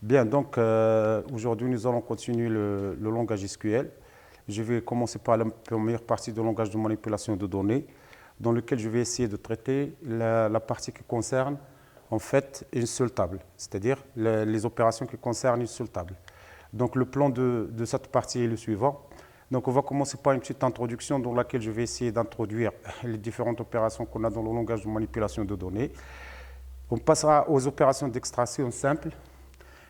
Bien, donc aujourd'hui nous allons continuer le langage SQL. Je vais commencer par la première partie du langage de manipulation de données, dans lequel je vais essayer de traiter la partie qui concerne en fait une seule table, c'est-à-dire les opérations qui concernent une seule table. Donc le plan de cette partie est le suivant. Donc on va commencer par une petite introduction dans laquelle je vais essayer d'introduire les différentes opérations qu'on a dans le langage de manipulation de données. On passera aux opérations d'extraction simples.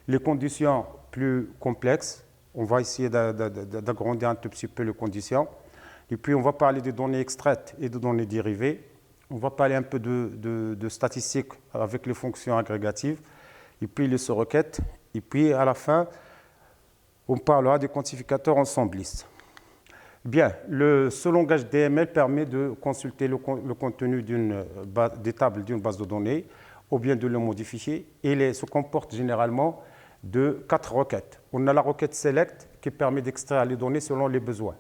Les conditions plus complexes, on va essayer d'agrandir un tout petit peu les conditions. Et puis, on va parler des données extraites et des données dérivées. On va parler un peu de statistiques avec les fonctions agrégatives. Et puis, les requêtes. Et puis, à la fin, on parlera des quantificateurs ensemblistes. Bien, ce langage DML permet de consulter le contenu des tables d'une base de données ou bien de le modifier. Et se comporte généralement de 4 requêtes. On a la requête select qui permet d'extraire les données selon les besoins.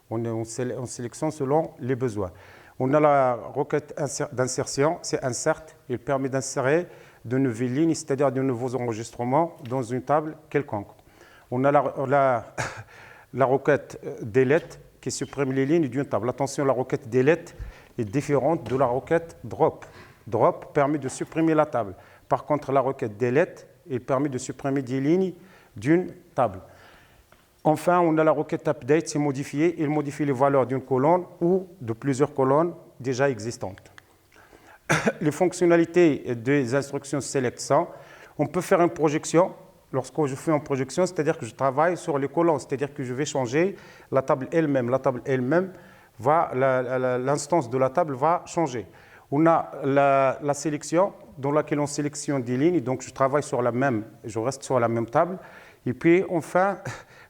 On est en sélection selon les besoins. On a la requête d'insertion, c'est insert. Il permet d'insérer de nouvelles lignes, c'est-à-dire de nouveaux enregistrements dans une table quelconque. On a la requête delete qui supprime les lignes d'une table. Attention, la requête delete est différente de la requête drop. Drop permet de supprimer la table. Par contre, la requête delete, il permet de supprimer des lignes d'une table. Enfin, on a la requête update, c'est modifier. Il modifie les valeurs d'une colonne ou de plusieurs colonnes déjà existantes. Les fonctionnalités des instructions select sont, on peut faire une projection. Lorsque je fais une projection, c'est-à-dire que je travaille sur les colonnes, c'est-à-dire que je vais changer la table elle-même. La table elle-même, l'instance de la table va changer. On a la sélection dans laquelle on sélectionne des lignes, donc je reste sur la même table. Et puis enfin,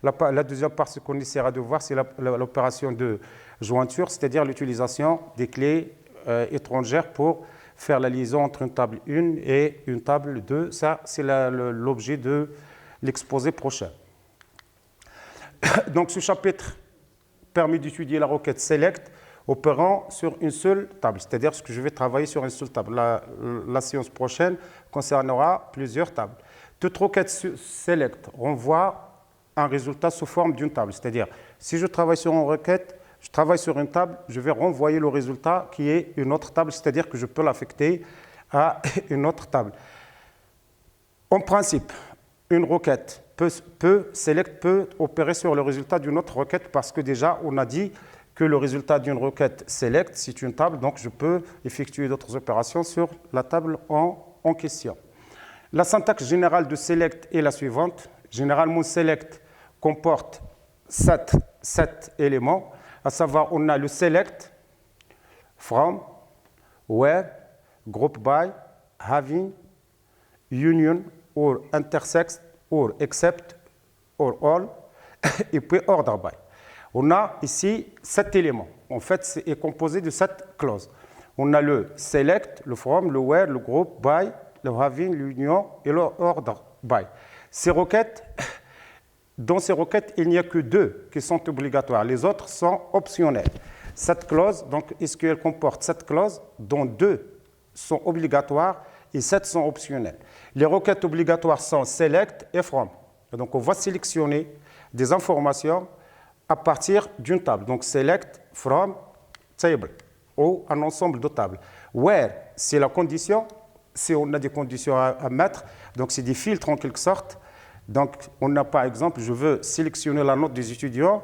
la deuxième partie qu'on essaiera de voir, c'est l'opération de jointure, c'est-à-dire l'utilisation des clés étrangères pour faire la liaison entre une table 1 et une table 2. Ça, c'est l'objet de l'exposé prochain. Donc ce chapitre permet d'étudier la requête select opérant sur une seule table, c'est-à-dire que je vais travailler sur une seule table. La séance prochaine concernera plusieurs tables. Toute requête select renvoie un résultat sous forme d'une table, c'est-à-dire si je travaille sur une requête, je travaille sur une table, je vais renvoyer le résultat qui est une autre table, c'est-à-dire que je peux l'affecter à une autre table. En principe, une requête select peut opérer sur le résultat d'une autre requête parce que déjà on a dit que le résultat d'une requête select, c'est une table, donc je peux effectuer d'autres opérations sur la table en question. La syntaxe générale de select est la suivante. Généralement, select comporte 7 éléments, à savoir on a le select, from, where, group by, having, union, or intersect, or except, or all, et puis order by. On a ici 7 éléments. En fait, c'est composé de 7 clauses. On a le select, le from, le where, le group by, le having, l'union et le order by. Dans ces requêtes, il n'y a que 2 qui sont obligatoires. Les autres sont optionnels. Cette clause, donc SQL comporte 7 clauses, dont 2 sont obligatoires et 7 sont optionnelles. Les requêtes obligatoires sont select et from. Donc, on va sélectionner des informations à partir d'une table. Donc, select from table ou un ensemble de tables. Where, c'est la condition, si on a des conditions à mettre, donc c'est des filtres en quelque sorte. Donc, on a par exemple, je veux sélectionner la note des étudiants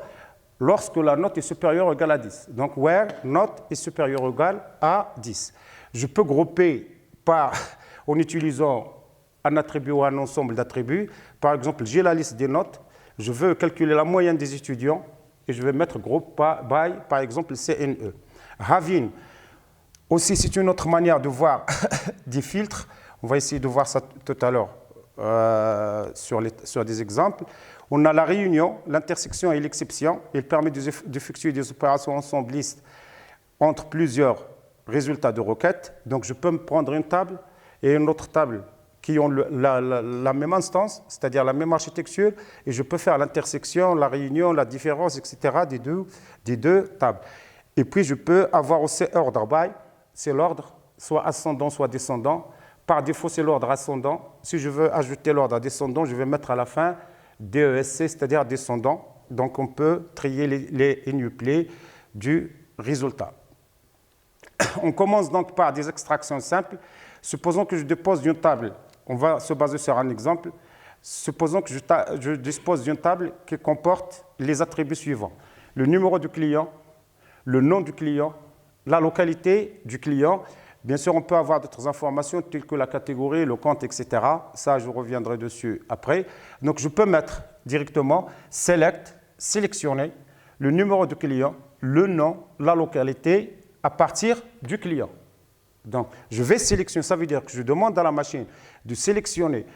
lorsque la note est supérieure ou égale à 10. Donc, where note est supérieure ou égale à 10. Je peux grouper en utilisant un attribut ou un ensemble d'attributs. Par exemple, j'ai la liste des notes. Je veux calculer la moyenne des étudiants et je vais mettre group by, par exemple, CNE. Having, aussi, c'est une autre manière de voir des filtres. On va essayer de voir ça tout à l'heure sur des exemples. On a la réunion, l'intersection et l'exception. Il permet d'effectuer des opérations ensemblistes entre plusieurs résultats de requêtes. Donc, je peux me prendre une table et une autre table qui ont la même instance, c'est-à-dire la même architecture, et je peux faire l'intersection, la réunion, la différence, etc. des deux tables. Et puis, je peux avoir aussi order by, c'est l'ordre, soit ascendant, soit descendant, par défaut, c'est l'ordre ascendant. Si je veux ajouter l'ordre descendant, je vais mettre à la fin DESC, c'est-à-dire descendant. Donc, on peut trier les enuplés du résultat. On commence donc par des extractions simples. Supposons que je dépose d'une table. On va se baser sur un exemple. Supposons que je dispose d'une table qui comporte les attributs suivants. Le numéro du client, le nom du client, la localité du client. Bien sûr, on peut avoir d'autres informations telles que la catégorie, le compte, etc. Ça, je reviendrai dessus après. Donc, je peux mettre directement select, sélectionner le numéro du client, le nom, la localité à partir du client. Donc, je vais sélectionner, ça veut dire que je demande à la machine de sélectionner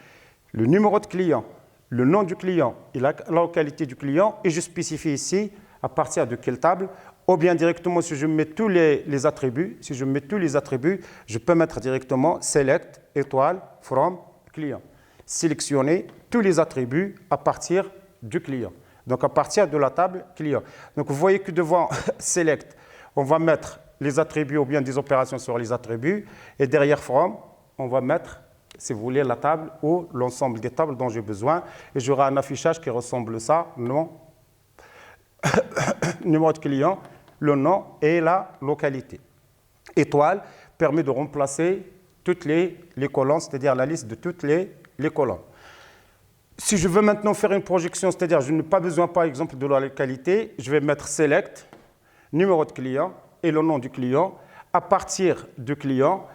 le numéro de client, le nom du client et la localité du client, et je spécifie ici à partir de quelle table, ou bien directement si je mets tous les attributs, je peux mettre directement select, étoile, from, client. Sélectionner tous les attributs à partir du client. Donc, à partir de la table client. Donc, vous voyez que devant select, on va mettre les attributs ou bien des opérations sur les attributs. Et derrière from, on va mettre, si vous voulez, la table ou l'ensemble des tables dont j'ai besoin. Et j'aurai un affichage qui ressemble à ça, nom, numéro de client, le nom et la localité. Étoile permet de remplacer toutes les colonnes, c'est-à-dire la liste de toutes les colonnes. Si je veux maintenant faire une projection, c'est-à-dire je n'ai pas besoin, par exemple, de la localité, je vais mettre select, numéro de client et le nom du client à partir du client.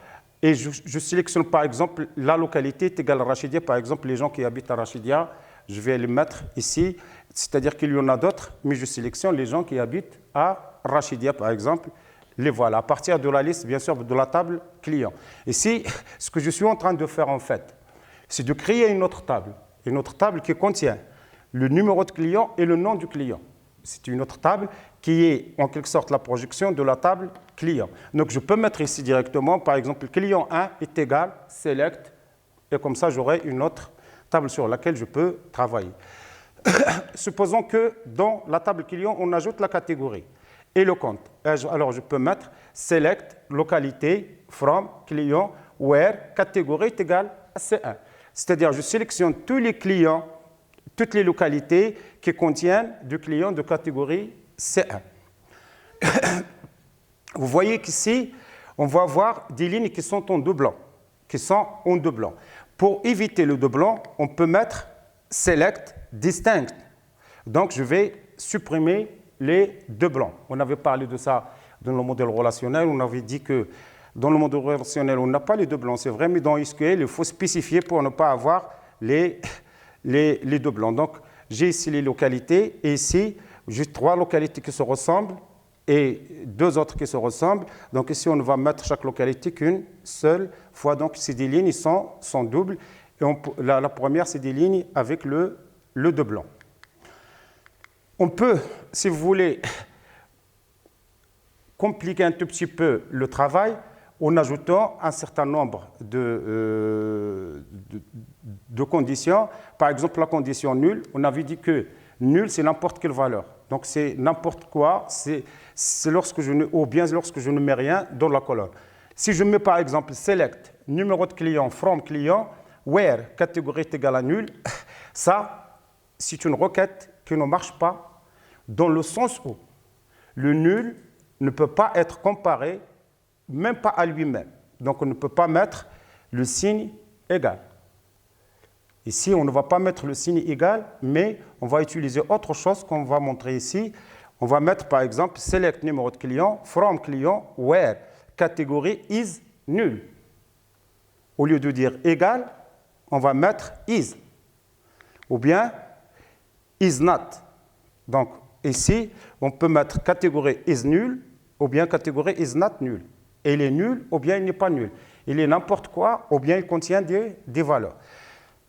Et je sélectionne, par exemple, la localité est égale à Rachidia. Par exemple, les gens qui habitent à Rachidia, je vais les mettre ici. C'est-à-dire qu'il y en a d'autres, mais je sélectionne les gens qui habitent à Rachidia, par exemple. Les voilà, à partir de la liste, bien sûr, de la table client. Ici, ce que je suis en train de faire, en fait, c'est de créer une autre table qui contient le numéro de client et le nom du client. C'est une autre table qui est en quelque sorte la projection de la table client. Donc, je peux mettre ici directement, par exemple, client 1 est égal, select, et comme ça, j'aurai une autre table sur laquelle je peux travailler. Supposons que dans la table client, on ajoute la catégorie et le compte. Alors, je peux mettre select, localité, from, client, where, catégorie est égale à C1. C'est-à-dire, je sélectionne tous les clients, toutes les localités qui contiennent du client de catégorie C1. Vous voyez qu'ici, on va avoir des lignes qui sont en doublon. Pour éviter le doublon, on peut mettre select, distinct. Donc, je vais supprimer les doublons. On avait parlé de ça dans le modèle relationnel. On avait dit que dans le modèle relationnel, on n'a pas les doublons, c'est vrai, mais dans SQL, il faut spécifier pour ne pas avoir les doublons. Donc, j'ai ici les localités et ici, j'ai 3 localités qui se ressemblent et 2 autres qui se ressemblent. Donc, ici, on va mettre chaque localité qu'une seule fois. Donc, c'est des lignes, ils sont doubles. Et la première, c'est des lignes avec le doublon. On peut, si vous voulez, compliquer un tout petit peu le travail en ajoutant un certain nombre de conditions. Par exemple, la condition nulle, on avait dit que nul, c'est n'importe quelle valeur. Donc, c'est n'importe quoi, c'est lorsque ou bien lorsque je ne mets rien dans la colonne. Si je mets par exemple select, numéro de client, from client, where, catégorie est égale à nul, ça, c'est une requête qui ne marche pas dans le sens où le nul ne peut pas être comparé, même pas à lui-même. Donc, on ne peut pas mettre le signe égal. Ici, on ne va pas mettre le signe égal, mais on va utiliser autre chose qu'on va montrer ici. On va mettre, par exemple, select numéro de client, from client, where, catégorie is nul. Au lieu de dire égal, on va mettre is. Ou bien is not. Donc, ici, on peut mettre catégorie is nul, ou bien catégorie is not nul. Et il est nul, ou bien il n'est pas nul. Il est n'importe quoi, ou bien il contient des valeurs.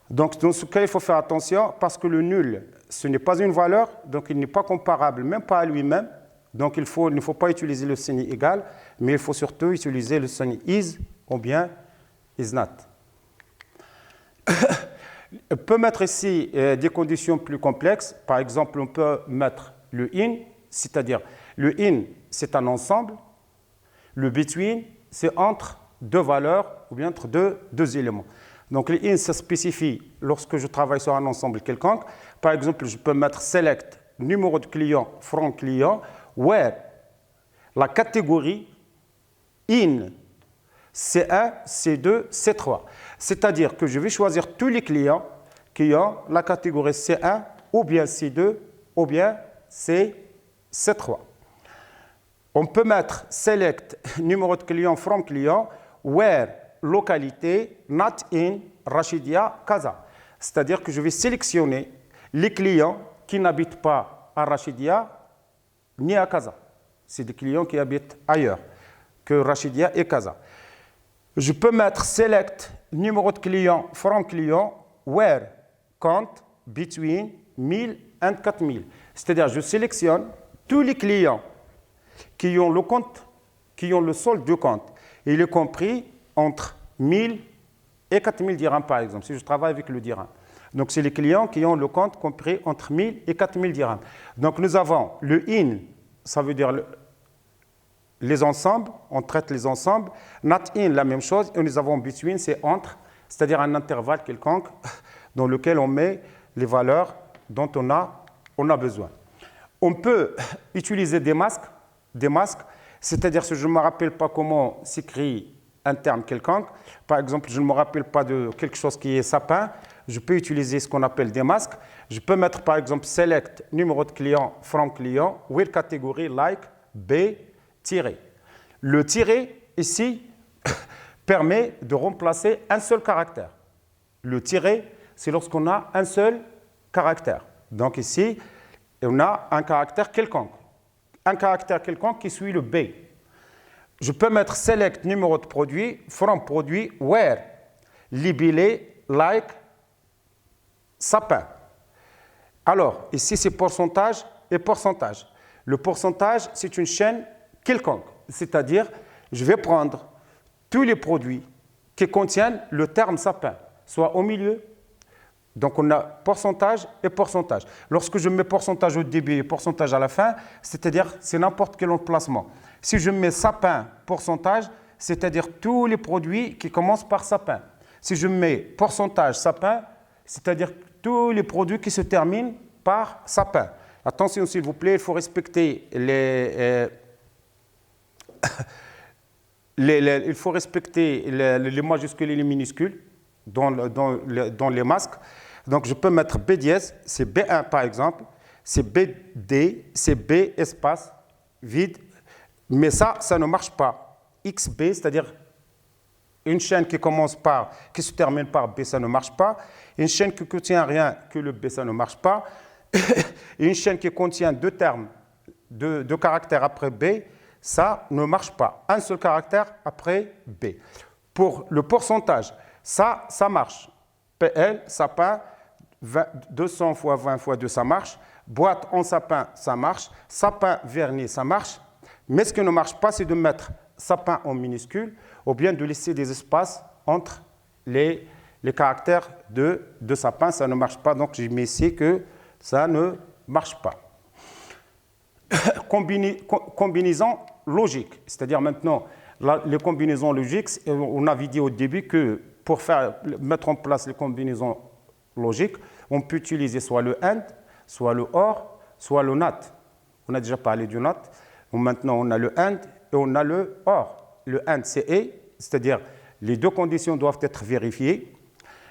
Donc, dans ce cas, il faut faire attention parce que le nul, ce n'est pas une valeur, donc il n'est pas comparable, même pas à lui-même. Donc, il ne faut pas utiliser le signe égal, mais il faut surtout utiliser le signe is ou bien is not. On peut mettre ici des conditions plus complexes. Par exemple, on peut mettre le in, c'est-à-dire le in, c'est un ensemble. Le between, c'est entre deux valeurs ou bien entre deux éléments. Donc, les in, ça spécifie lorsque je travaille sur un ensemble quelconque. Par exemple, je peux mettre select numéro de client from client, where la catégorie in C1, C2, C3. C'est-à-dire que je vais choisir tous les clients qui ont la catégorie C1 ou bien C2 ou bien C3. On peut mettre select numéro de client from client, where localité not in Rachidia Casa. C'est-à-dire que je vais sélectionner les clients qui n'habitent pas à Rachidia ni à Casa. C'est des clients qui habitent ailleurs que Rachidia et Casa. Je peux mettre select numéro de client from client, where count between 1000 and 4000. C'est-à-dire je sélectionne tous les clients qui ont le compte, qui ont le solde de compte. Il est compris entre 1000 et 4000 dirhams, par exemple, si je travaille avec le dirham. Donc, c'est les clients qui ont le compte compris entre 1000 et 4000 dirhams. Donc, nous avons le in, ça veut dire les ensembles, on traite les ensembles. Not in, la même chose. Et nous avons between, c'est entre, c'est-à-dire un intervalle quelconque dans lequel on met les valeurs dont on a besoin. On peut utiliser des masques, c'est-à-dire si je ne me rappelle pas comment s'écrit un terme quelconque, par exemple, je ne me rappelle pas de quelque chose qui est sapin, je peux utiliser ce qu'on appelle des masques. Je peux mettre par exemple select numéro de client from client, with catégorie like B tiré. Le tiré ici permet de remplacer un seul caractère. Le tiré, c'est lorsqu'on a un seul caractère. Donc ici, on a un caractère quelconque. Un caractère quelconque qui suit le B. Je peux mettre select numéro de produit, from produit, where, libellé, like, sapin. Alors, ici, c'est pourcentage et pourcentage. Le pourcentage, c'est une chaîne quelconque. C'est-à-dire, je vais prendre tous les produits qui contiennent le terme sapin, soit au milieu. Donc, on a pourcentage et pourcentage. Lorsque je mets pourcentage au début et pourcentage à la fin, c'est-à-dire c'est n'importe quel emplacement. Si je mets sapin, pourcentage, c'est-à-dire tous les produits qui commencent par sapin. Si je mets pourcentage sapin, c'est-à-dire tous les produits qui se terminent par sapin. Attention, s'il vous plaît, il faut respecter les majuscules et les minuscules dans les masques. Donc, je peux mettre B dièse, c'est B1 par exemple, c'est BD, c'est B espace vide, mais ça ne marche pas. XB, c'est-à-dire une chaîne qui se termine par B, ça ne marche pas. Une chaîne qui ne contient rien que le B, ça ne marche pas. Et une chaîne qui contient deux termes, deux caractères après B, ça ne marche pas. Un seul caractère après B. Pour le pourcentage, ça marche. PL, sapin, 200 fois 20 fois 2, ça marche. Boîte en sapin, ça marche. Sapin vernis, ça marche. Mais ce qui ne marche pas, c'est de mettre sapin en minuscule ou bien de laisser des espaces entre les caractères de sapin. Ça ne marche pas, donc je mets ici que ça ne marche pas. Combinaison logique, c'est-à-dire maintenant, les combinaisons logiques, on avait dit au début que pour mettre en place les combinaisons logiques, on peut utiliser soit le AND, soit le OR, soit le NOT. On a déjà parlé du NOT. Maintenant, on a le AND et on a le OR. Le AND, c'est et, c'est-à-dire les deux conditions doivent être vérifiées.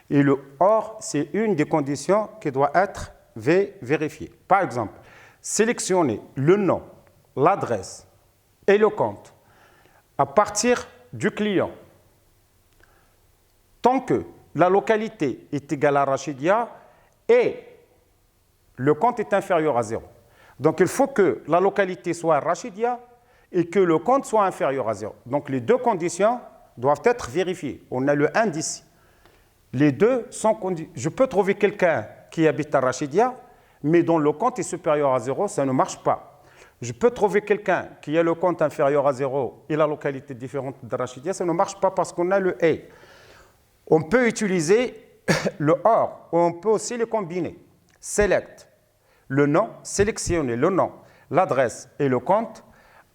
Et le OR, c'est une des conditions qui doit être vérifiée. Par exemple, sélectionner le nom, l'adresse et le compte à partir du client. Tant que la localité est égale à Rachidia et le compte est inférieur à 0. Donc, il faut que la localité soit Rachidia et que le compte soit inférieur à 0. Donc, les deux conditions doivent être vérifiées. On a le AND ici. Les deux sont conditionnés. Je peux trouver quelqu'un qui habite à Rachidia, mais dont le compte est supérieur à 0, ça ne marche pas. Je peux trouver quelqu'un qui a le compte inférieur à 0 et la localité différente de Rachidia, ça ne marche pas parce qu'on a le A. On peut utiliser le OR, ou on peut aussi le combiner. Select le nom, sélectionner le nom, l'adresse et le compte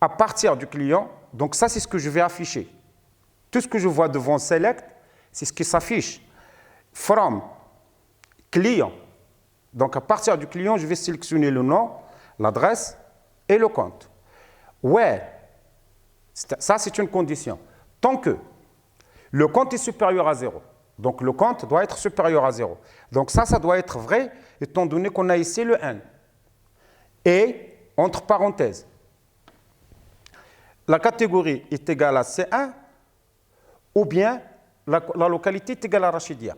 à partir du client. Donc ça, c'est ce que je vais afficher. tout ce que je vois devant select, c'est ce qui s'affiche. From, client. Donc, à partir du client, je vais sélectionner le nom, l'adresse et le compte. Where, ça, c'est une condition. Tant que le compte est supérieur à 0. Donc, le compte doit être supérieur à 0. Donc, ça doit être vrai, étant donné qu'on a ici le n. Et, entre parenthèses, la catégorie est égale à C1 ou bien la localité est égale à Rachidia.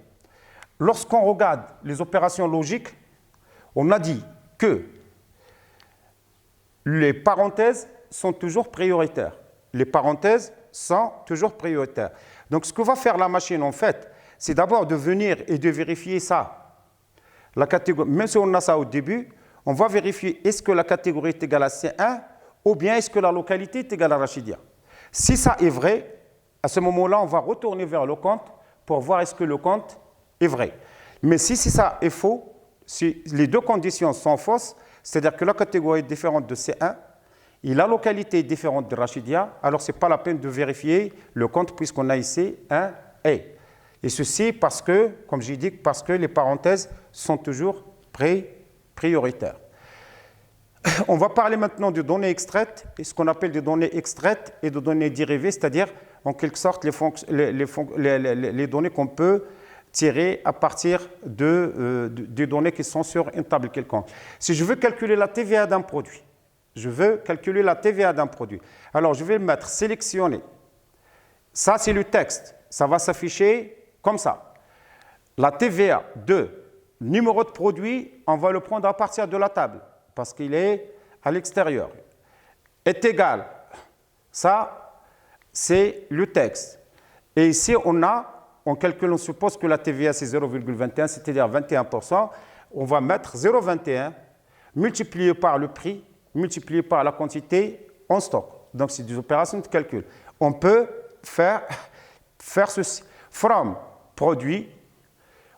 Lorsqu'on regarde les opérations logiques, on a dit que les parenthèses sont toujours prioritaires. Les parenthèses sont toujours prioritaires. Donc, ce que va faire la machine, en fait, c'est d'abord de venir et de vérifier ça. La catégorie, même si on a ça au début, on va vérifier est-ce que la catégorie est égale à C1 ou bien est-ce que la localité est égale à Rachidia. Si ça est vrai, à ce moment-là, on va retourner vers le compte pour voir est-ce que le compte est vrai. Mais si ça est faux, si les deux conditions sont fausses, c'est-à-dire que la catégorie est différente de C1 et la localité est différente de Rachidia, alors ce n'est pas la peine de vérifier le compte puisqu'on a ici un et. Et ceci parce que, comme j'ai dit, parce que les parenthèses sont toujours prioritaires. On va parler maintenant de données extraites, et ce qu'on appelle des données extraites et de données dérivées, c'est-à-dire en quelque sorte les données qu'on peut tirer à partir des données qui sont sur une table quelconque. Si je veux calculer la TVA d'un produit, alors je vais mettre sélectionner. Ça, c'est le texte. Ça va s'afficher comme ça. La TVA de numéro de produit, on va le prendre à partir de la table parce qu'il est à l'extérieur. Est égal. Ça, c'est le texte. Et ici, on calcule, on suppose que la TVA, c'est 0,21, c'est-à-dire 21%. On va mettre 0,21 multiplié par le prix, multiplié par la quantité en stock. Donc, c'est des opérations de calcul. On peut faire ceci. From, produit,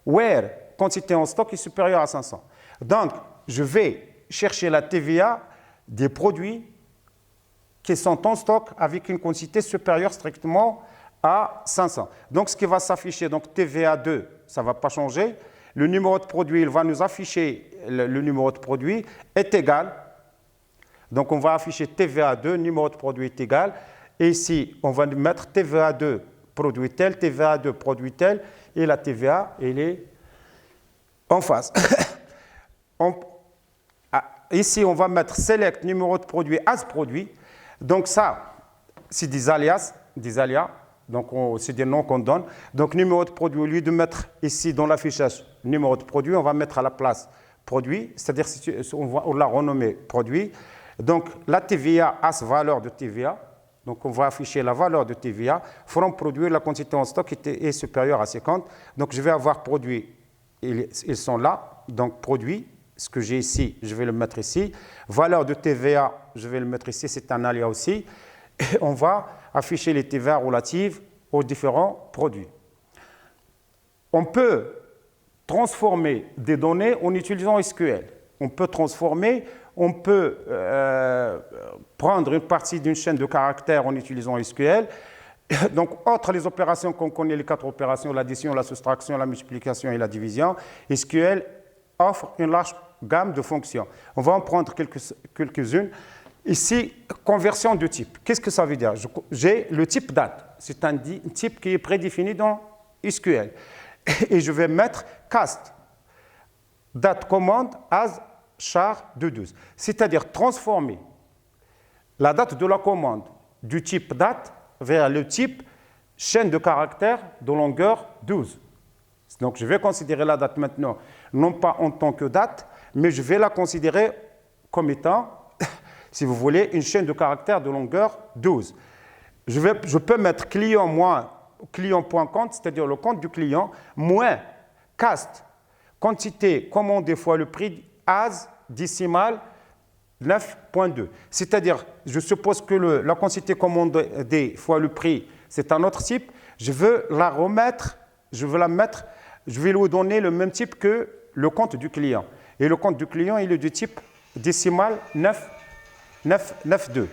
where, quantité en stock est supérieure à 500. Donc, je vais chercher la TVA des produits qui sont en stock avec une quantité supérieure strictement à 500. Donc, ce qui va s'afficher, donc TVA2, ça ne va pas changer. Le numéro de produit, il va nous afficher le numéro de produit est égal. Donc, on va afficher TVA2, numéro de produit est égal. Et ici, on va mettre TVA2, produit tel, TVA2, produit tel. Et la TVA, elle est en face. Ici, on va mettre select, numéro de produit, as produit. Donc, ça, c'est des alias. Donc, c'est des noms qu'on donne. Donc, numéro de produit, au lieu de mettre ici dans l'affichage numéro de produit, on va mettre à la place produit, c'est-à-dire on l'a renommé produit. Donc, la TVA, as valeur de TVA. Donc, on va afficher la valeur de TVA. From produit, la quantité en stock est supérieure à 50. Donc, je vais avoir produit, ils sont là. Donc, produit, ce que j'ai ici, je vais le mettre ici. Valeur de TVA, je vais le mettre ici, c'est un alias aussi. Et on va afficher les TVA relatives aux différents produits. On peut transformer des données en utilisant SQL. On peut prendre une partie d'une chaîne de caractères en utilisant SQL. Donc, entre les opérations qu'on connaît, les 4 opérations, l'addition, la soustraction, la multiplication et la division, SQL offre une large gamme de fonctions. On va en prendre quelques-unes. Ici, conversion de type. Qu'est-ce que ça veut dire? J'ai le type date. C'est un type qui est prédéfini dans SQL. Et je vais mettre cast. Date commande as char de 12. C'est-à-dire transformer la date de la commande du type date vers le type chaîne de caractères de longueur 12. Donc, je vais considérer la date maintenant, non pas en tant que date, mais je vais la considérer comme étant, si vous voulez, une chaîne de caractères de longueur 12. Je peux mettre client moins client.compte, c'est-à-dire le compte du client, moins cast, quantité commandée fois le prix, as décimal 9.2. C'est-à-dire, je suppose que la quantité commandée fois le prix, c'est un autre type. Je veux la remettre, je vais lui donner le même type que le compte du client. Et le compte du client, il est du type décimal 9.2.